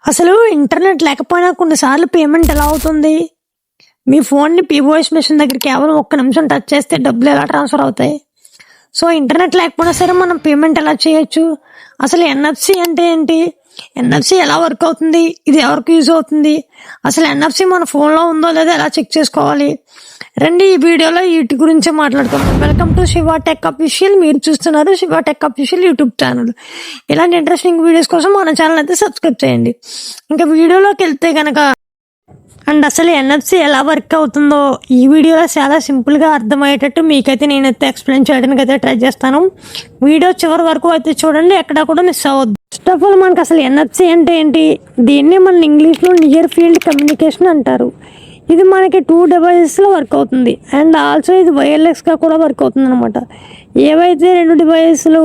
అసలు ఇంటర్నెట్ లేకపోయినా కొన్నిసార్లు పేమెంట్ ఎలా అవుతుంది? మీ ఫోన్‌ని పీఓఎస్ మెషిన్ దగ్గర కేవలం ఒక్క నిమిషం టచ్ చేస్తే డబ్బులు ఎలా ట్రాన్స్‌ఫర్ అవుతాయి? సో, ఇంటర్నెట్ లేకపోయినా సరే మనం పేమెంట్ ఎలా చేయొచ్చు? అసలు ఎన్ఎఫ్‌సి అంటే ఏంటి? ఎన్ఎఫ్‌సి ఎలా వర్క్ అవుతుంది? ఇది ఎవరికి యూజ్ అవుతుంది? అసలు ఎన్ఎఫ్‌సి మన ఫోన్‌లో ఉందో లేదో ఎలా చెక్ చేసుకోవాలి? రండి ఈ వీడియోలో వీటి గురించి మాట్లాడుకుందాం. Welcome to Shiva tech official. మీరు చూస్తున్నారు Shiva tech official YouTube channel. ఇలాంటి ఇంట్రెస్టింగ్ వీడియోస్ కోసం మన ఛానల్ అయితే సబ్స్క్రైబ్ చేయండి. ఇంకా వీడియోలోకి వెళ్తే కనుక అసలు ఎన్ఎఫ్సి ఎలా వర్క్ అవుతుందో ఈ వీడియోలో చాలా సింపుల్గా అర్థమయ్యేటట్టు మీకైతే నేనైతే ఎక్స్ప్లెయిన్ చేయడానికి అయితే ట్రై చేస్తాను. వీడియో చివరి వరకు అయితే చూడండి, ఎక్కడ కూడా మిస్ అవ్వద్దు. ఫస్ట్ ఆఫ్ ఆల్ మనకు అసలు ఎన్ఎఫ్సి అంటే ఏంటి? దీన్ని మన ఇంగ్లీష్లో నియర్ ఫీల్డ్ కమ్యూనికేషన్ అంటారు. ఇది మనకి 2 డివైసెస్లో వర్క్ అవుతుంది అండ్ ఆల్సో ఇది వైర్లెస్గా కూడా వర్క్ అవుతుంది అనమాట. ఏవైతే 2 డివైసెస్లు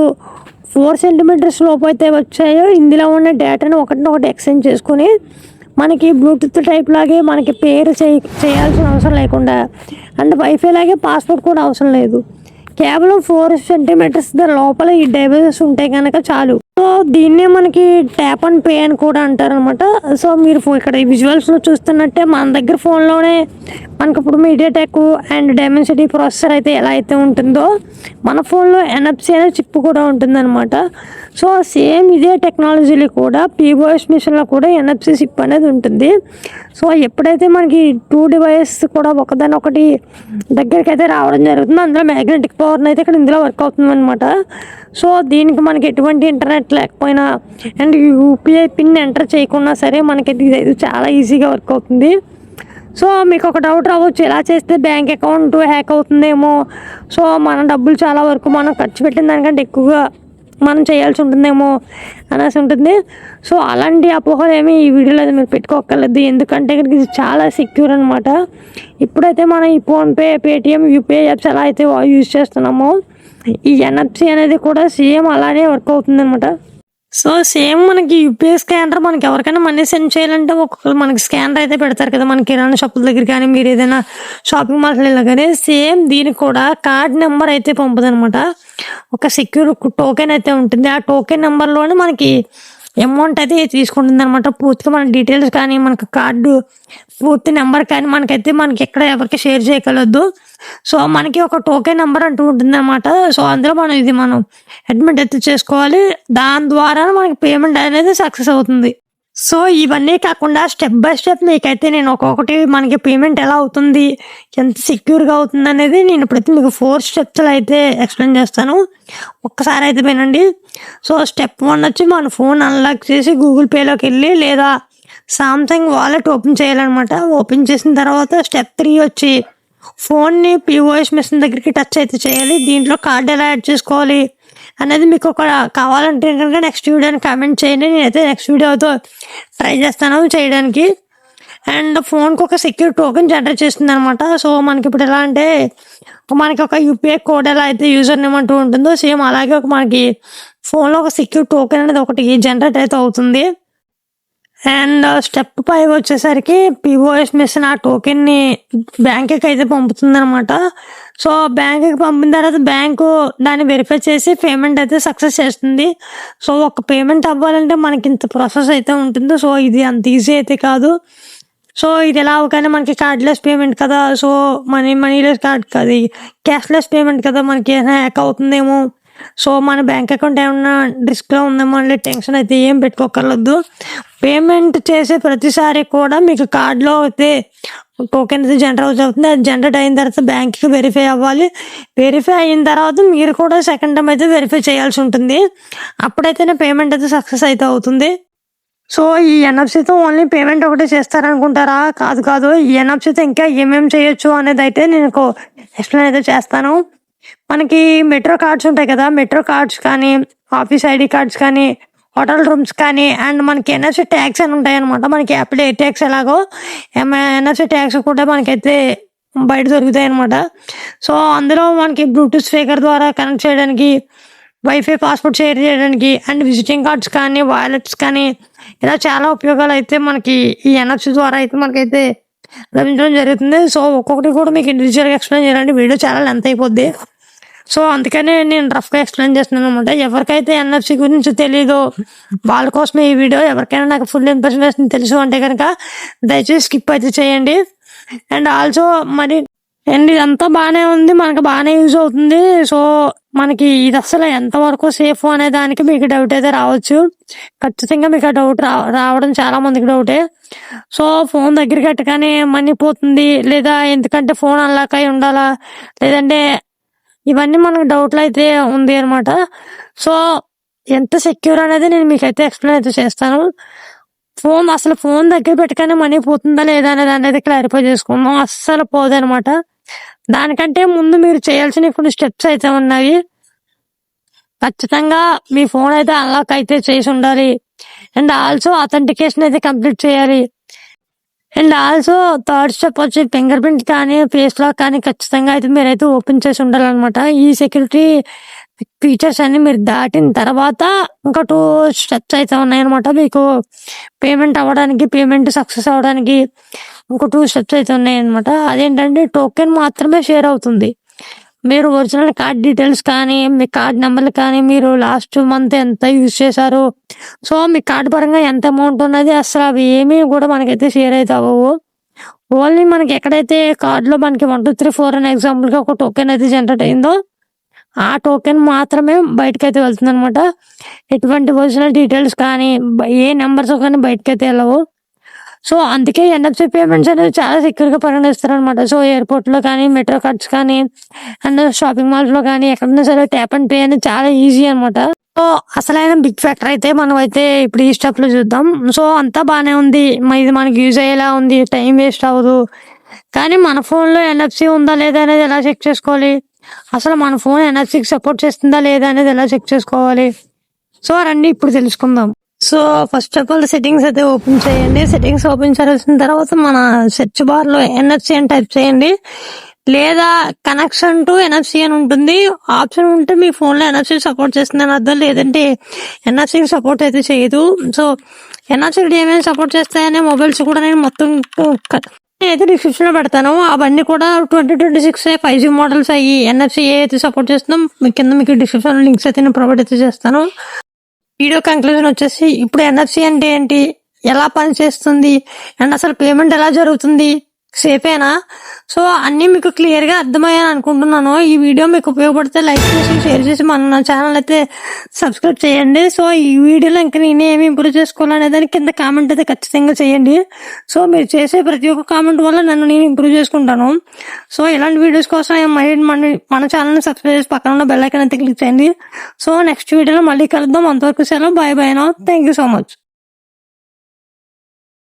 4 సెంటీమీటర్స్ లోపు అయితే వచ్చాయో ఇందులో ఉన్న డేటాను ఒకటినొకటి ఎక్స్చేంజ్ చేసుకొని మనకి బ్లూటూత్ టైప్ లాగే మనకి పేరు చేయాల్సిన అవసరం లేకుండా అండ్ వైఫై లాగే పాస్వర్డ్ కూడా అవసరం లేదు. కేవలం 4 సెంటీమీటర్స్ లోపల ఈ డివైసెస్ ఉంటే కనుక చాలు. సో దీన్నే మనకి ట్యాప్ అండ్ పే అని కూడా అంటారనమాట. సో మీరు ఇక్కడ ఈ విజువల్స్లో చూస్తున్నట్టే మన దగ్గర ఫోన్లోనే మనకి ఇప్పుడు మీడియాటెక్ అండ్ డైమెన్సిటీ ప్రాసెసర్ అయితే ఎలా అయితే ఉంటుందో మన ఫోన్లో ఎన్ఎఫ్సి అనే చిప్ కూడా ఉంటుందన్నమాట. సో సేమ్ ఇదే టెక్నాలజీలో కూడా పీఓఎస్ మిషన్లో కూడా ఎన్ఎఫ్సి చిప్ అనేది ఉంటుంది. సో ఎప్పుడైతే మనకి 2 డివైస్ కూడా ఒకదానొకటి దగ్గరికి అయితే రావడం జరుగుతుందో అందులో మ్యాగ్నెటిక్ పవర్ అయితే ఇక్కడ ఇందులో వర్క్ అవుతుంది అనమాట. సో దీనికి మనకి ఎటువంటి ఇంటర్నెట్ లేకపోయినా అండ్ యూపీఐ పిన్ ఎంటర్ చేయకున్నా సరే మనకైతే ఇది చాలా ఈజీగా వర్క్ అవుతుంది. సో మీకు ఒక డౌట్ రావచ్చు, ఎలా చేస్తే బ్యాంక్ అకౌంట్ హ్యాక్ అవుతుందేమో, సో మన డబ్బులు చాలా వరకు మనం ఖర్చు పెట్టిన దానికంటే ఎక్కువగా మనం చేయాల్సి ఉంటుందేమో అనేసి ఉంటుంది. సో అలాంటి అపోహలు ఏమి ఈ వీడియోలో అయితే మీరు పెట్టుకోక్కర్లేదు, ఎందుకంటే ఇది చాలా సెక్యూర్ అనమాట. ఇప్పుడైతే మనం ఈ ఫోన్పే, పేటిఎం, యూపీఐ యాప్స్ ఎలా అయితే యూజ్ చేస్తున్నామో ఈ ఎన్ఎఫ్సి అనేది కూడా సేమ్ అలానే వర్క్ అవుతుంది అనమాట. సో సేమ్ మనకి యూపీఐ స్కానర్ మనకి ఎవరికైనా మనీ సెండ్ చేయాలంటే ఒక్కొక్కరు మనకి స్కానర్ అయితే పెడతారు కదా, మన కిరాణా షాపుల దగ్గర కానీ మీరు ఏదైనా షాపింగ్ మాల్స్ వెళ్ళగానే సేమ్ దీనికి కూడా కార్డ్ నెంబర్ అయితే పంపుతుంది అనమాట. ఒక సెక్యూర్ టోకెన్ అయితే ఉంటుంది. ఆ టోకెన్ నెంబర్లోనే మనకి అమౌంట్ అయితే తీసుకుంటుంది అనమాట. పూర్తిగా మన డీటెయిల్స్ కానీ మనకు కార్డు పూర్తి నెంబర్ కానీ మనకి ఎక్కడ ఎవరికి షేర్ చేయగలదు. సో మనకి ఒక టోకెన్ నెంబర్ అంటూ ఉంటుంది అనమాట. సో అందులో మనం అడ్మిట్ అయితే చేసుకోవాలి. దాని ద్వారా మనకి పేమెంట్ అనేది సక్సెస్ అవుతుంది. సో ఇవన్నీ కాకుండా స్టెప్ బై స్టెప్ మీకైతే నేను ఒక్కొక్కటి మనకి పేమెంట్ ఎలా అవుతుంది, ఎంత సెక్యూర్గా అవుతుంది అనేది నేను ఇప్పుడైతే మీకు 4 స్టెప్స్లో అయితే ఎక్స్ప్లెయిన్ చేస్తాను. ఒక్కసారి అయితే వినండి. సో స్టెప్ 1 వచ్చి మన ఫోన్ అన్లాక్ చేసి గూగుల్ పేలోకి వెళ్ళి లేదా సామ్సంగ్ వాలెట్ ఓపెన్ చేయాలన్నమాట. ఓపెన్ చేసిన తర్వాత స్టెప్ 3 వచ్చి ఫోన్ని పీఓఎస్ మెషిన్ దగ్గరికి టచ్ అయితే చేయాలి. దీంట్లో కార్డు ఎలా యాడ్ చేసుకోవాలి అనేది మీకు ఒక కావాలంటే కనుక నెక్స్ట్ వీడియోని కామెంట్ చేయండి, నేనైతే నెక్స్ట్ వీడియోతో ట్రై చేస్తాను చేయడానికి. అండ్ ఫోన్కి ఒక సెక్యూర్ టోకెన్ జనరేట్ చేస్తుంది అనమాట. సో మనకి ఇప్పుడు ఎలా అంటే మనకి ఒక యూపీఐ కోడ్ ఎలా అయితే యూజర్ నేమ్ అంటూ ఉంటుందో సేమ్ అలాగే మనకి ఫోన్లో ఒక సెక్యూర్ టోకెన్ అనేది ఒకటి జనరేట్ అయితే అవుతుంది. అండ్ స్టెప్ 5 వచ్చేసరికి పీఓఎస్ మెషిన్ ఆ టోకెన్ని బ్యాంకుకి అయితే పంపుతుంది అనమాట. సో బ్యాంకుకి పంపిన తర్వాత బ్యాంకు దాన్ని వెరిఫై చేసి పేమెంట్ అయితే సక్సెస్ చేస్తుంది. సో ఒక పేమెంట్ అవ్వాలంటే మనకి ఇంత ప్రాసెస్ అయితే ఉంటుంది. సో ఇది అంత ఈజీ అయితే కాదు. సో ఇది ఎలా అవగానే మనకి కార్డ్లెస్ పేమెంట్ కదా, సో మనీలెస్ కార్డ్ కాదు, క్యాష్లెస్ పేమెంట్ కదా, మనకి ఏదైనా హ్యాక్ అవుతుందేమో, సో మన బ్యాంక్ అకౌంట్ ఏమన్నా రిస్క్లో ఉందేమో అనే టెన్షన్ అయితే ఏం పెట్టుకోకర్లేదు. పేమెంట్ చేసే ప్రతిసారి కూడా మీకు కార్డులో అయితే టోకెన్ అయితే జనరేట్ అవుతుంది. అది జనరేట్ అయిన తర్వాత బ్యాంక్కి వెరిఫై అవ్వాలి. వెరిఫై అయిన తర్వాత మీరు కూడా సెకండ్ టైం అయితే వెరిఫై చేయాల్సి ఉంటుంది. అప్పుడైతేనే పేమెంట్ అయితే సక్సెస్ అయితే అవుతుంది. సో ఈ ఎన్ఎఫ్సితో ఓన్లీ పేమెంట్ ఒకటే చేస్తారనుకుంటారా? కాదు. ఈ ఎన్ఎఫ్సితో ఇంకా ఏమేమి చేయొచ్చు అనేది అయితే నేను ఎక్స్ప్లెయిన్ అయితే చేస్తాను. మనకి మెట్రో కార్డ్స్ ఉంటాయి కదా, మెట్రో కార్డ్స్ కానీ ఆఫీస్ ఐడి కార్డ్స్ కానీ హోటల్ రూమ్స్ కానీ అండ్ మనకి ఎన్ఎఫ్సి ట్యాగ్స్ అని ఉంటాయి అనమాట. మనకి యాపిల్ ఎయిర్ ట్యాగ్స్ ఎలాగో ఎన్ఎఫ్సి ట్యాగ్స్ కూడా మనకైతే బయట దొరుకుతాయి అనమాట. సో అందులో మనకి బ్లూటూత్ స్పీకర్ ద్వారా కనెక్ట్ చేయడానికి, వైఫై పాస్వర్డ్ షేర్ చేయడానికి అండ్ విజిటింగ్ కార్డ్స్ కానీ వాలెట్స్ కానీ ఇలా చాలా ఉపయోగాలు అయితే మనకి ఈ ఎన్ఎఫ్సి ద్వారా అయితే మనకైతే లభించడం జరుగుతుంది. సో ఒక్కొక్కటి కూడా మీకు ఇండివిజువల్గా ఎక్స్ప్లెయిన్ చేయాలంటే వీడియో చాలా లెంత్ అయిపోద్ది. సో అందుకనే నేను రఫ్గా ఎక్స్ప్లెయిన్ చేస్తున్నాను అనమాట. ఎవరికైతే ఎన్ఎఫ్సి గురించి తెలీదో వాళ్ళ కోసమే ఈ వీడియో. ఎవరికైనా నాకు ఫుల్ ఇన్ఫర్మేషన్ తెలుసు అంటే కనుక దయచేసి స్కిప్ అయితే చేయండి. అండ్ ఆల్సో మరి అండ్ ఇదంతా బాగానే ఉంది, మనకు బాగానే యూజ్ అవుతుంది. సో మనకి ఇది అసలు ఎంతవరకు సేఫ్ అనే దానికి మీకు డౌట్ అయితే రావచ్చు. ఖచ్చితంగా మీకు ఆ డౌట్ రావడం చాలా మందికి డౌటే. సో ఫోన్ దగ్గర కట్టగానే మనీ పోతుంది, లేదా ఎందుకంటే ఫోన్ అన్లాక్ అయి ఉండాలా, లేదంటే ఇవన్నీ మనకు డౌట్లు అయితే ఉంది అనమాట. సో ఎంత సెక్యూర్ అనేది నేను మీకైతే ఎక్స్ప్లెయిన్ అయితే చేస్తాను. ఫోన్ దగ్గర పెట్టగానే మనీ పోతుందా లేదా అనేది అనేది క్లారిఫై చేసుకుందాం. అస్సలు పోదనమాట. దానికంటే ముందు మీరు చేయాల్సిన కొన్ని స్టెప్స్ అయితే ఉన్నాయి. ఖచ్చితంగా మీ ఫోన్ అయితే అన్లాక్ అయితే చేసి ఉండాలి. అండ్ ఆల్సో అథెంటికేషన్ అయితే కంప్లీట్ చేయాలి. అండ్ ఆల్సో థర్డ్ స్టెప్ వచ్చి ఫింగర్ ప్రింట్ కానీ ఫేస్ లాక్ కానీ ఖచ్చితంగా అయితే మీరైతే ఓపెన్ చేసి ఉండాలన్నమాట. ఈ సెక్యూరిటీ ఫీచర్స్ అన్ని మీరు దాటిన తర్వాత ఇంకా 2 స్టెప్స్ అయితే ఉన్నాయన్నమాట. మీకు పేమెంట్ సక్సెస్ అవ్వడానికి ఇంకో 2 స్టెప్స్ అయితే ఉన్నాయన్నమాట. అదేంటంటే టోకెన్ మాత్రమే షేర్ అవుతుంది. మీరు ఒరిజినల్ కార్డ్ డీటెయిల్స్ కానీ మీ కార్డ్ నెంబర్లు కానీ మీరు లాస్ట్ మంత్ ఎంత యూజ్ చేశారు, సో మీ కార్డు పరంగా ఎంత అమౌంట్ ఉన్నది అసలు అవి ఏమీ కూడా మనకైతే షేర్ అయితే అవ్వవు. ఓన్లీ మనకి ఎక్కడైతే కార్డులో మనకి 1 2 3 4 అనే ఎగ్జాంపుల్గా ఒక టోకెన్ అయితే జనరేట్ అయిందో ఆ టోకెన్ మాత్రమే బయటకైతే వెళ్తుంది అనమాట. ఎటువంటి ఒరిజినల్ డీటెయిల్స్ కానీ ఏ నెంబర్స్ కానీ బయటకైతే వెళ్ళవు. సో అందుకే ఎన్ఎఫ్సి పేమెంట్స్ అనేది చాలా సెక్యూర్గా పరిగణిస్తారు అనమాట. సో ఎయిర్పోర్ట్లో కానీ మెట్రో కార్డ్స్ కానీ అండ్ షాపింగ్ మాల్స్లో కానీ ఎక్కడైనా సరే ట్యాప్ అండ్ పే అనేది చాలా ఈజీ అనమాట. సో అసలైన బిగ్ ఫ్యాక్టర్ అయితే మనం అయితే ఇప్పుడు ఈ స్టెప్లో చూద్దాం. సో అంతా బాగానే ఉంది, ఇది మనకి యూజ్ అయ్యేలా ఉంది, టైం వేస్ట్ అవ్వదు. కానీ మన ఫోన్లో ఎన్ఎఫ్సి ఉందా లేదా అనేది ఎలా చెక్ చేసుకోవాలి, అసలు మన ఫోన్ ఎన్ఎఫ్సికి సపోర్ట్ చేస్తుందా లేదా అనేది ఎలా చెక్ చేసుకోవాలి, సో రండి ఇప్పుడు తెలుసుకుందాం. So first of all settings అయితే ఓపెన్ చేయండి. సెట్టింగ్స్ ఓపెన్ చేసిన తర్వాత మన సెర్చ్ బార్ లో ఎన్ఎఫ్సి అని టైప్ చేయండి, లేదా కనెక్షన్ టు ఎన్ఎఫ్సి అని ఉంటుంది. ఆప్షన్ ఉంటే మీ ఫోన్ లో ఎన్ఎఫ్సి సపోర్ట్ చేస్తుందని అర్థం, లేదంటే ఎన్ఎఫ్సికి సపోర్ట్ అయితే చేయదు. సో ఎన్ఎఫ్సి ఏమైనా సపోర్ట్ చేస్తాయనే మొబైల్స్ కూడా నేను మొత్తం అయితే డిస్క్రిప్షన్ లో పెడతాను. అవన్నీ కూడా 2026 5G మోడల్స్ అయ్యి ఎన్ఎఫ్సి అయితే సపోర్ట్ చేస్తున్నాం. కింద మీకు డిస్క్రిప్షన్ లింక్స్ అయితే నేను ప్రొవైడ్ అయితే చేస్తాను. వీడియో కంక్లూజన్ వచ్చేసి ఇప్పుడు ఎన్ఎఫ్సి అంటే ఏంటి, ఎలా పనిచేస్తుంది, అండ్ అసలు పేమెంట్ ఎలా జరుగుతుంది, సేఫేనా, సో అన్నీ మీకు క్లియర్గా అర్థమయ్యాను అనుకుంటున్నాను. ఈ వీడియో మీకు ఉపయోగపడితే లైక్ చేసి షేర్ చేసి మన ఛానల్ అయితే సబ్స్క్రైబ్ చేయండి. సో ఈ వీడియోలో ఇంకా నేను ఏమి ఇంప్రూవ్ చేసుకోవాలనే దానికి కింద కామెంట్ అయితే ఖచ్చితంగా చేయండి. సో మీరు చేసే ప్రతి ఒక్క కామెంట్ వల్ల నేను ఇంప్రూవ్ చేసుకుంటాను. సో ఇలాంటి వీడియోస్ కోసం మన ఛానల్ని సబ్స్క్రైబ్ చేసి పక్కన ఉన్న బెల్ ఐకాన్ అయితే క్లిక్ చేయండి. సో నెక్స్ట్ వీడియోలో మళ్ళీ కలుద్దాం. అంతవరకు సెలవు, bye bye now. Thank you so much.